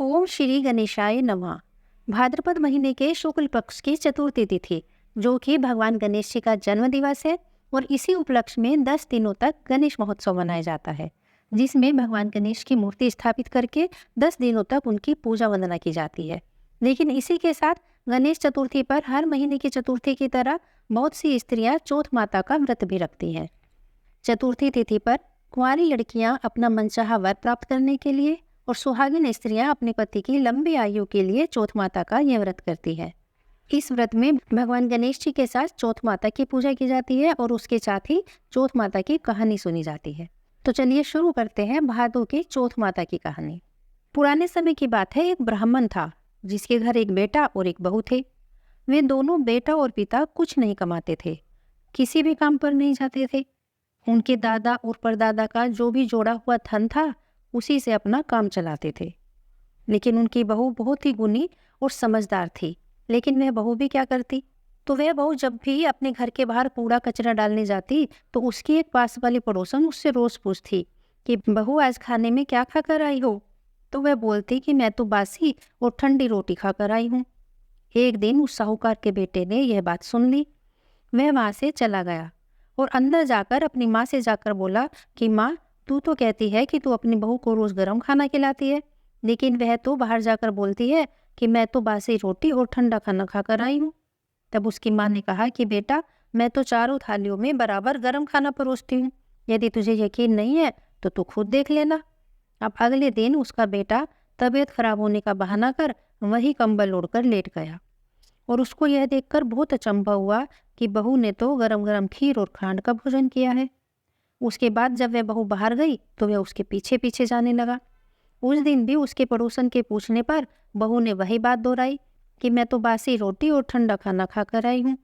ओम श्री गणेशाय नमः। भाद्रपद महीने के शुक्ल पक्ष की चतुर्थी तिथि, जो कि भगवान गणेश जी का जन्म दिवस है, और इसी उपलक्ष्य में 10 दिनों तक गणेश महोत्सव मनाया जाता है, जिसमें भगवान गणेश की मूर्ति स्थापित करके 10 दिनों तक उनकी पूजा वंदना की जाती है। लेकिन इसी के साथ गणेश चतुर्थी पर हर महीने की चतुर्थी की तरह बहुत सी स्त्रियां चौथ माता का व्रत भी रखती हैं। चतुर्थी तिथि पर कुंवारी लड़कियां अपना मनचाहा वर प्राप्त करने के लिए और सुहागिन स्त्रियां अपने पति की लंबी आयु के लिए चौथ माता का यह व्रत करती है। इस व्रत में भगवान गणेश जी के साथ चौथ माता की पूजा की जाती है और उसके साथ ही चौथ माता की कहानी सुनी जाती है। तो चलिए शुरू करते हैं भादों की चौथ माता की कहानी। पुराने समय की बात है, एक ब्राह्मण था जिसके घर एक बेटा और एक बहू थे। वे दोनों बेटा और पिता कुछ नहीं कमाते थे, किसी भी काम पर नहीं जाते थे। उनके दादा और परदादा का जो भी जोड़ा हुआ धन था, उसी से अपना काम चलाते थे। लेकिन उनकी बहू बहुत ही गुणी और समझदार थी। लेकिन वह बहू भी क्या करती, तो वह बहू जब भी अपने घर के बाहर कूड़ा कचरा डालने जाती तो उसकी एक पास वाली पड़ोसन उससे रोज पूछती कि बहू आज खाने में क्या खा कर आई हो। तो वह बोलती कि मैं तो बासी और ठंडी रोटी खा कर आई हूँ। एक दिन उस साहूकार के बेटे ने यह बात सुन ली। वह वहां से चला गया और अंदर जाकर अपनी माँ से जाकर बोला कि माँ, तू तो कहती है कि तू अपनी बहू को रोज गर्म खाना खिलाती है, लेकिन वह तो बाहर जाकर बोलती है कि मैं तो बासी रोटी और ठंडा खाना खाकर आई हूँ। तब उसकी माँ ने कहा कि बेटा, मैं तो चारों थालियों में बराबर गर्म खाना परोसती हूँ। यदि तुझे यकीन नहीं है तो तू खुद देख लेना। अब अगले दिन उसका बेटा तबीयत खराब होने का बहाना कर वही कंबल ओढ़कर लेट गया, और उसको यह देखकर बहुत अचंभा हुआ कि बहू ने तो गरम गरम खीर और खांड का भोजन किया है। उसके बाद जब वह बहू बाहर गई तो वह उसके पीछे पीछे जाने लगा। उस दिन भी उसके पड़ोसन के पूछने पर बहू ने वही बात दोहराई कि मैं तो बासी रोटी और ठंडा खाना खाकर आई हूँ।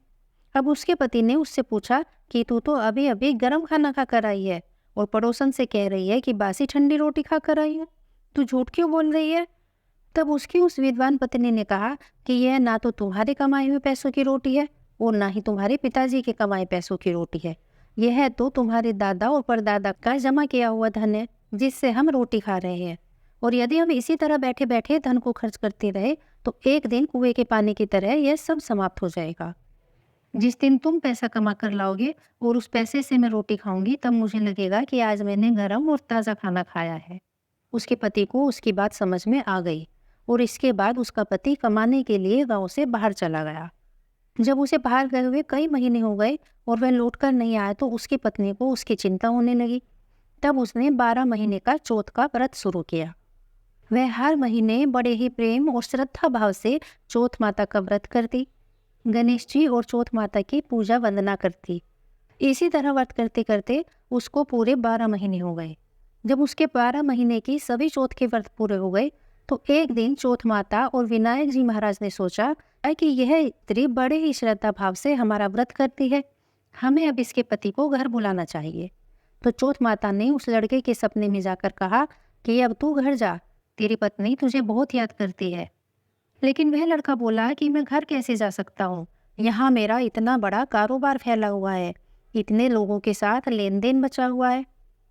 अब उसके पति ने उससे पूछा कि तू तो अभी अभी गर्म खाना खाकर आई है और पड़ोसन से कह रही है कि बासी ठंडी रोटी खाकर आई हूँ, तू झूठ क्यों बोल रही है। तब उसकी उस विद्वान पत्नी ने कहा कि यह ना तो तुम्हारे कमाए हुए पैसों की रोटी है और ना ही तुम्हारे पिताजी के कमाए पैसों की रोटी है। यह तो तुम्हारे दादा और परदादा का जमा किया हुआ धन है, जिससे हम रोटी खा रहे हैं। और यदि हम इसी तरह बैठे बैठे धन को खर्च करते रहे तो एक दिन कुएं के पानी की तरह यह सब समाप्त हो जाएगा। जिस दिन तुम पैसा कमा कर लाओगे और उस पैसे से मैं रोटी खाऊंगी, तब मुझे लगेगा कि आज मैंने गर्म और ताज़ा खाना खाया है। उसके पति को उसकी बात समझ में आ गई और इसके बाद उसका पति कमाने के लिए गांव से बाहर चला गया। जब उसे बाहर गए हुए कई महीने हो गए और वह लौटकर नहीं आया तो उसकी पत्नी को उसकी चिंता होने लगी। तब उसने 12 महीने का चौथ का व्रत शुरू किया। वह हर महीने बड़े ही प्रेम और श्रद्धा भाव से चौथ माता का व्रत करती, गणेश जी और चौथ माता की पूजा वंदना करती। इसी तरह व्रत करते करते उसको पूरे 12 महीने हो गए। जब उसके 12 महीने की सभी चौथ के व्रत पूरे हो गए तो एक दिन चौथ माता और विनायक जी महाराज ने सोचा कि यह स्त्री बड़े ही श्रद्धा भाव से हमारा व्रत करती है, हमें अब इसके पति को घर बुलाना चाहिए। तो चौथ माता ने उस लड़के के सपने में जाकर कहा कि अब तू घर जा, तेरी पत्नी तुझे बहुत याद करती है। लेकिन वह लड़का बोला कि मैं घर कैसे जा सकता हूँ, यहाँ मेरा इतना बड़ा कारोबार फैला हुआ है, इतने लोगों के साथ लेन देन बचा हुआ है।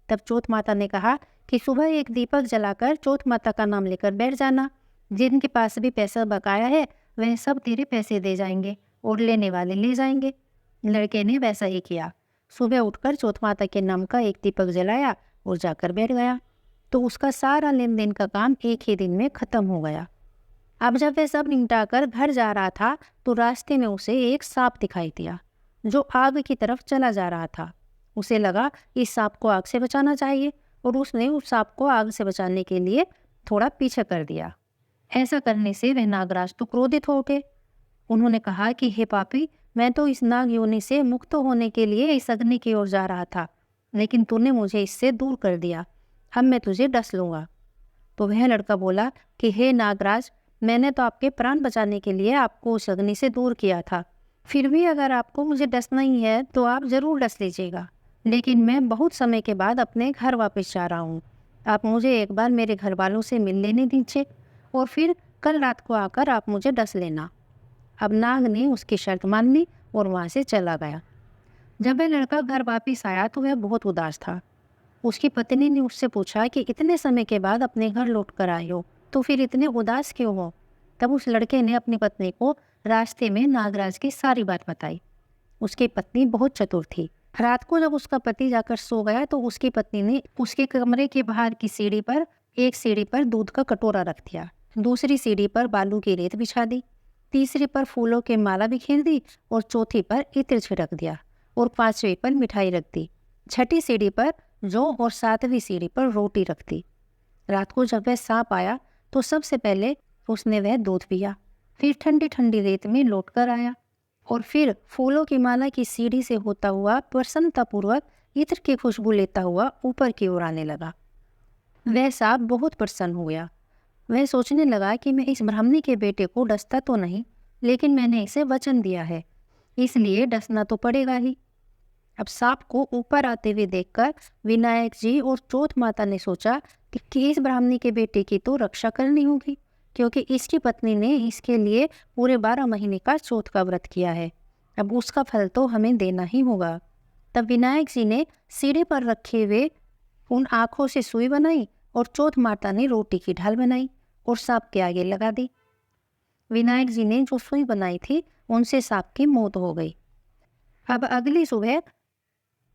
तब चौथ माता ने कहा कि सुबह एक दीपक जलाकर चौथ माता का नाम लेकर बैठ जाना, जिनके पास भी पैसा बकाया है वह सब तेरे पैसे दे जाएंगे और लेने वाले ले जाएंगे। लड़के ने वैसा ही किया। सुबह उठकर चौथ माता के नाम का एक दीपक जलाया और जाकर बैठ गया, तो उसका सारा लेन देन का काम एक ही दिन में खत्म हो गया। अब जब वह सब निपटाकर घर जा रहा था तो रास्ते में उसे एक सांप दिखाई दिया जो आग की तरफ चला जा रहा था। उसे लगा इस सांप को आग से बचाना चाहिए और उसने उस सांप को आग से बचाने के लिए थोड़ा पीछे कर दिया। ऐसा करने से वह नागराज तो क्रोधित हो उठे। उन्होंने कहा कि हे पापी, मैं तो इस नाग योनि से मुक्त होने के लिए इस अग्नि की ओर जा रहा था, लेकिन तूने मुझे इससे दूर कर दिया, अब मैं तुझे डस लूंगा। तो वह लड़का बोला कि हे नागराज, मैंने तो आपके प्राण बचाने के लिए आपको उस अग्नि से दूर किया था, फिर भी अगर आपको मुझे डसना ही है तो आप जरूर डस लीजिएगा, लेकिन मैं बहुत समय के बाद अपने घर वापस जा रहा हूँ। आप मुझे एक बार मेरे घर वालों से मिल लेने दीजिए और फिर कल रात को आकर आप मुझे डस लेना। अब नाग ने उसकी शर्त मान ली और वहाँ से चला गया। जब वह लड़का घर वापिस आया तो वह बहुत उदास था। उसकी पत्नी ने उससे पूछा कि इतने समय के बाद अपने घर लौट कर आए हो, तो फिर इतने उदास क्यों हो? तब उस लड़के ने अपनी पत्नी को रास्ते में नागराज की सारी बात बताई। उसकी पत्नी बहुत चतुर थी। रात को जब उसका पति जाकर सो गया तो उसकी पत्नी ने उसके कमरे के बाहर की सीढ़ी पर, एक सीढ़ी पर दूध का कटोरा रख दिया, दूसरी सीढ़ी पर बालू की रेत बिछा दी, तीसरी पर फूलों की माला बिखेर दी और चौथी पर इत्र छिड़क दिया और पांचवी पर मिठाई रख दी, छठी सीढ़ी पर जौ और सातवीं सीढ़ी पर रोटी रख दी। रात को जब वह सांप आया तो सबसे पहले उसने वह दूध पिया, फिर ठंडी ठंडी रेत में लौटकर आया और फिर फूलों की माला की सीढ़ी से होता हुआ प्रसन्नतापूर्वक इत्र की खुशबू लेता हुआ ऊपर की ओर आने लगा। वह सांप बहुत प्रसन्न हो गया। वह सोचने लगा कि मैं इस ब्राह्मणी के बेटे को डसता तो नहीं, लेकिन मैंने इसे वचन दिया है, इसलिए डसना तो पड़ेगा ही। अब सांप को ऊपर आते हुए देखकर विनायक जी और चौथ माता ने सोचा कि इस ब्राह्मणी के बेटे की तो रक्षा करनी होगी, क्योंकि इसकी पत्नी ने इसके लिए पूरे 12 महीने का चौथ का व्रत किया है। अब उसका फल तो हमें देना ही होगा। तब विनायक जी ने सीढ़ी पर रखे हुए उन आँखों से सुई बनाई और चौथ माता ने रोटी की ढाल बनाई और सांप के आगे लगा दी। विनायक जी ने जो सुई बनाई थी उनसे सांप की मौत हो गई। अब अगली सुबह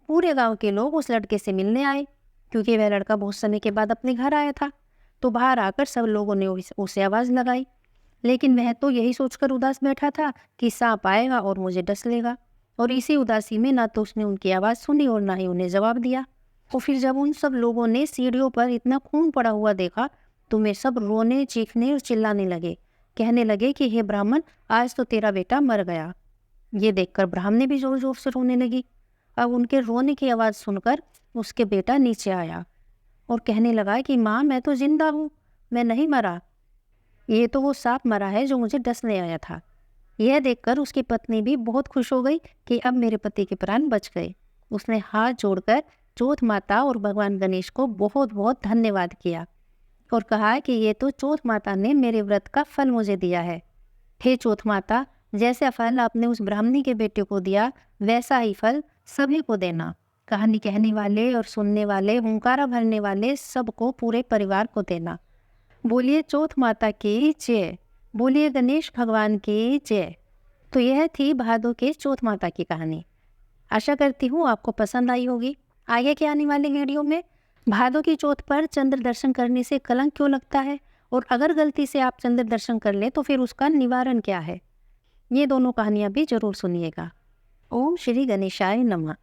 पूरे गांव के लोग उस लड़के से मिलने आए, क्योंकि वह लड़का बहुत समय के बाद अपने घर आया था। तो बाहर आकर सब लोगों ने उसे आवाज़ लगाई, लेकिन वह तो यही सोचकर उदास बैठा था कि सांप आएगा और मुझे डस लेगा। और इसी उदासी में ना तो उसने उनकी आवाज़ सुनी और ना ही उन्हें जवाब दिया। और फिर जब उन सब लोगों ने सीढ़ियों पर इतना खून पड़ा हुआ देखा तो वे सब रोने, चीखने और चिल्लाने लगे, कहने लगे कि हे ब्राह्मण, आज तो तेरा बेटा मर गया। ये देखकर ब्राह्मणी भी जोर जोर से रोने लगी। अब उनके रोने की आवाज़ सुनकर उसके बेटा नीचे आया और कहने लगा कि माँ, मैं तो जिंदा हूँ, मैं नहीं मरा। ये तो वो सांप मरा है जो मुझे डसने आया था। यह देखकर उसकी पत्नी भी बहुत खुश हो गई कि अब मेरे पति के प्राण बच गए। उसने हाथ जोड़कर चौथ माता और भगवान गणेश को बहुत बहुत धन्यवाद किया और कहा कि ये तो चौथ माता ने मेरे व्रत का फल मुझे दिया है। हे चौथ माता, जैसा फल आपने उस ब्राह्मणी के बेटे को दिया, वैसा ही फल सभी को देना। कहानी कहने वाले और सुनने वाले, हुंकारा भरने वाले सबको, पूरे परिवार को देना। बोलिए चौथ माता की जय, बोलिए गणेश भगवान की जय। तो यह थी भादों के चौथ माता की कहानी। आशा करती हूँ आपको पसंद आई होगी। आगे के आने वाले वीडियो में भादों की चौथ पर चंद्र दर्शन करने से कलंक क्यों लगता है, और अगर गलती से आप चंद्र दर्शन कर ले तो फिर उसका निवारण क्या है, ये दोनों कहानियाँ भी जरूर सुनिएगा। ओम श्री गणेशाय नमः।